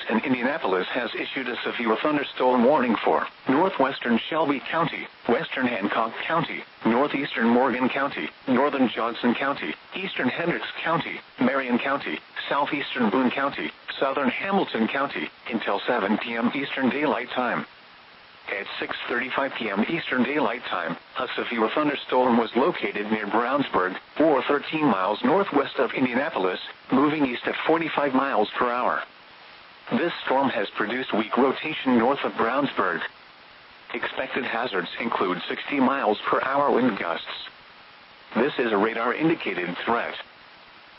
and Indianapolis has issued a severe thunderstorm warning for northwestern Shelby County, western Hancock County, northeastern Morgan County, northern Johnson County, eastern Hendricks County, Marion County, southeastern Boone County, southern Hamilton County, until 7 p.m. Eastern Daylight Time. At 6:35 p.m. Eastern Daylight Time, a severe thunderstorm was located near Brownsburg, or 13 miles northwest of Indianapolis, moving east at 45 miles per hour. This storm has produced weak rotation north of Brownsburg. Expected hazards include 60 miles per hour wind gusts. This is a radar-indicated threat.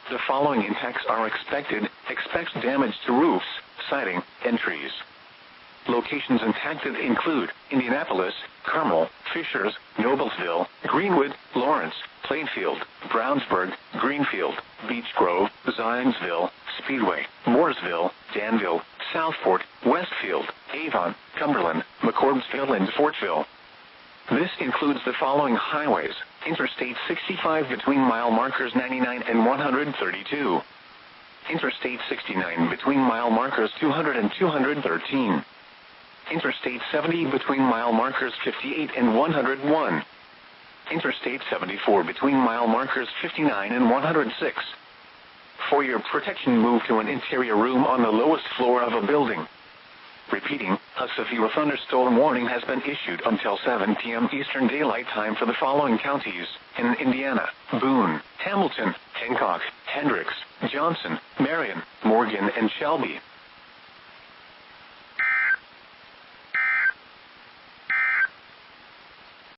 The following impacts are expected. Expect damage to roofs, siding, and trees. Locations impacted include Indianapolis, Carmel, Fishers, Noblesville, Greenwood, Lawrence, Plainfield, Brownsburg, Greenfield, Beech Grove, Zionsville, Speedway, Mooresville, Danville, Southport, Westfield, Avon, Cumberland, McCordsville, and Fortville. This includes the following highways: Interstate 65 between mile markers 99 and 132. Interstate 69 between mile markers 200 and 213. Interstate 70 between mile markers 58 and 101. Interstate 74 between mile markers 59 and 106. For your protection, move to an interior room on the lowest floor of a building. Repeating, a severe thunderstorm warning has been issued until 7 p.m. Eastern Daylight Time for the following counties in Indiana: Boone, Hamilton, Hancock, Hendricks, Johnson, Marion, Morgan, and Shelby.